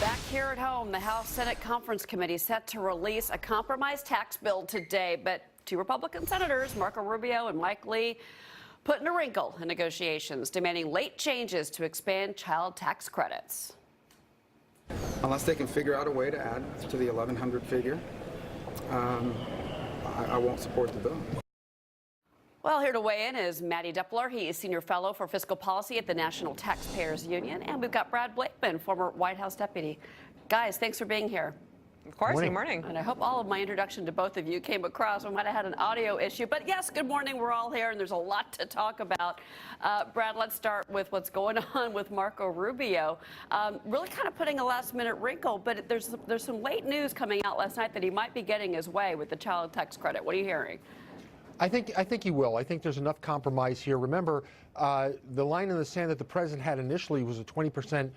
Back here at home, the House Senate Conference Committee set to release a compromise tax bill today, but two Republican senators, Marco Rubio and Mike Lee, put in a wrinkle in negotiations, demanding late changes to expand child tax credits. Unless they can figure out a way to add to the 1,100 figure, I won't support the bill. Well, here to weigh in is Mattie Duppler. He is Senior Fellow for Fiscal Policy at the National Taxpayers Union. And we've got Brad Blakeman, former White House deputy. Guys, thanks for being here. Of course, good morning. And I hope all of my introduction to both of you came across. We might have had an audio issue, but yes, good morning. We're all here, and there's a lot to talk about. Brad, let's start with what's going on with Marco Rubio. Really kind of putting a last-minute wrinkle, but there's some late news coming out last night that he might be getting his way with the child tax credit. What are you hearing? I think he will. I think there's enough compromise here. Remember, the line in the sand that the president had initially was a 20%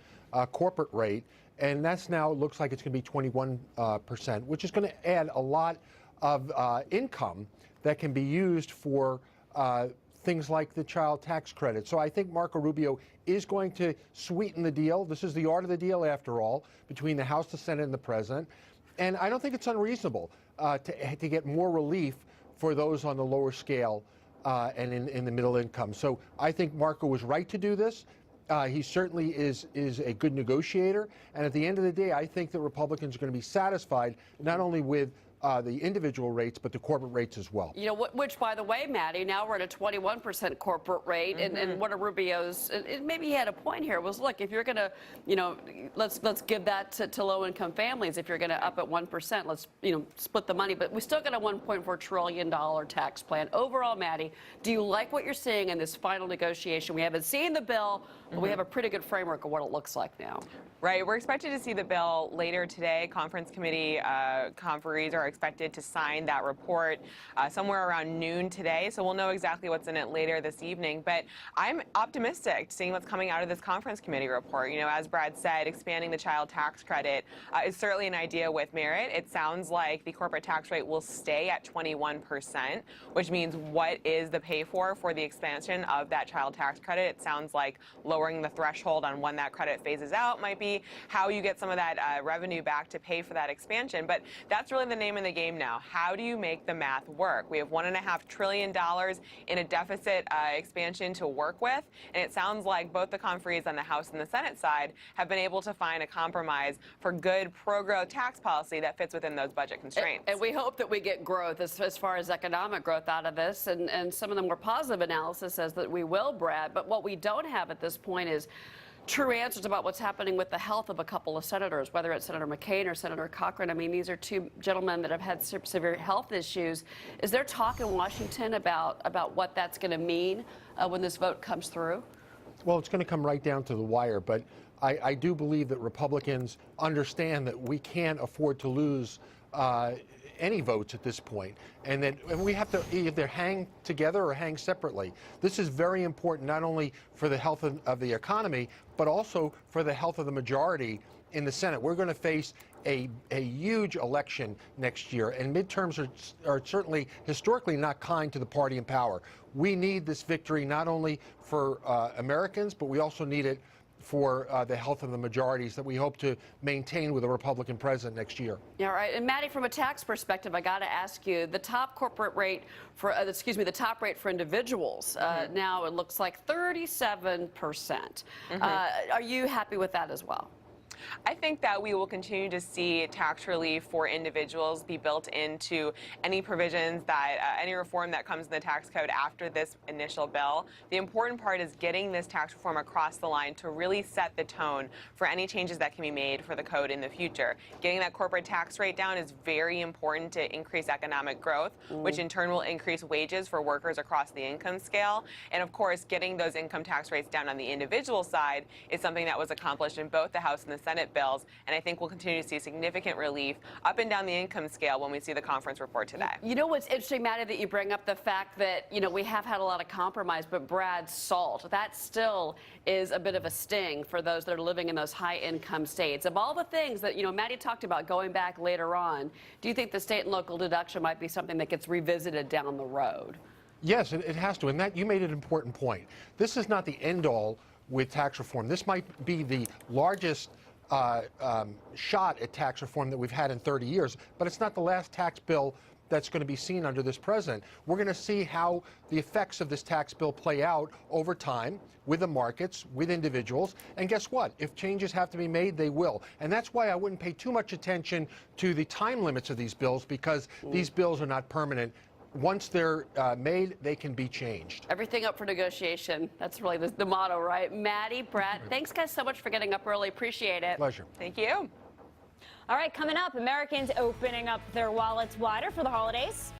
corporate rate, and that's now looks like it's going to be 21%, which is going to add a lot of income that can be used for things like the child tax credit. So I think Marco Rubio is going to sweeten the deal. This is the art of the deal, after all, between the House, the Senate, and the president. And I don't think it's unreasonable to get more relief for those on the lower scale and in the middle income. So I think Marco was right to do this. He certainly is a good negotiator. And at the end of the day, I think that Republicans are going to be satisfied not only with the individual rates, but the corporate rates as well. You know, which, by the way, Mattie, now we're at a 21% corporate rate, and one of Rubio's, maybe he had a point here, was, look, if you're going to, let's give that to low-income families. If you're going to up at 1%, let's, split the money. But we still got a $1.4 trillion tax plan. Overall, Mattie, do you like what you're seeing in this final negotiation? We haven't seen the bill, but we have a pretty good framework of what it looks like now. Right. We're expected to see the bill later today. Conference committee conferees are expected to sign that report somewhere around noon today. So we'll know exactly what's in it later this evening. But I'm optimistic seeing what's coming out of this conference committee report. As Brad said, expanding the child tax credit is certainly an idea with merit. It sounds like the corporate tax rate will stay at 21%, which means what is the pay for the expansion of that child tax credit? It sounds like lowering the threshold on when that credit phases out might be how you get some of that revenue back to pay for that expansion. But that's really the name of the game now. How do you make the math work? We have $1.5 trillion in a deficit expansion to work with, and it sounds like both the conferees on the House and the Senate side have been able to find a compromise for good pro-growth tax policy that fits within those budget constraints. And we hope that we get growth as far as economic growth out of this, and some of the more positive analysis says that we will, Brad. But what we don't have at this point is true answers about what's happening with the health of a couple of senators, whether it's Senator McCain or Senator Cochran. I mean, these are two gentlemen that have had severe health issues. Is there talk in Washington about what that's going to mean when this vote comes through? Well, it's going to come right down to the wire, but I do believe that Republicans understand that we can't afford to lose any votes at this point, and we have to either hang together or hang separately. This is very important, not only for the health of the economy, but also for the health of the majority in the Senate. We're going to face a huge election next year, and midterms are certainly historically not kind to the party in power. We need this victory not only for Americans, but we also need it for the health of the majorities that we hope to maintain with a Republican president next year. Yeah, right. And Mattie, from a tax perspective, I got to ask you, the top corporate rate for, the top rate for individuals, now it looks like 37%. Are you happy with that as well? I think that we will continue to see tax relief for individuals be built into any provisions that any reform that comes in the tax code after this initial bill. The important part is getting this tax reform across the line to really set the tone for any changes that can be made for the code in the future. Getting that corporate tax rate down is very important to increase economic growth, which in turn will increase wages for workers across the income scale. And of course, getting those income tax rates down on the individual side is something that was accomplished in both the House and the Senate bills, and I think we'll continue to see significant relief up and down the income scale when we see the conference report today. You know what's interesting, Mattie, that you bring up the fact that, we have had a lot of compromise, but Brad, SALT, that still is a bit of a sting for those that are living in those high income states. Of all the things that, Mattie talked about going back later on, do you think the state and local deduction might be something that gets revisited down the road? Yes, it has to, and that you made an important point. This is not the end all with tax reform. This might be the largest shot at tax reform that we've had in 30 years, but it's not the last tax bill that's going to be seen under this president. We're going to see how the effects of this tax bill play out over time with the markets, with individuals. And guess what? If changes have to be made, they will. And that's why I wouldn't pay too much attention to the time limits of these bills, because these bills are not permanent. Once they're made, they can be changed. Everything up for negotiation. That's really the motto, right? Mattie, Brett, thanks guys so much for getting up early. Appreciate it. Pleasure. Thank you. All right, coming up, Americans opening up their wallets wider for the holidays.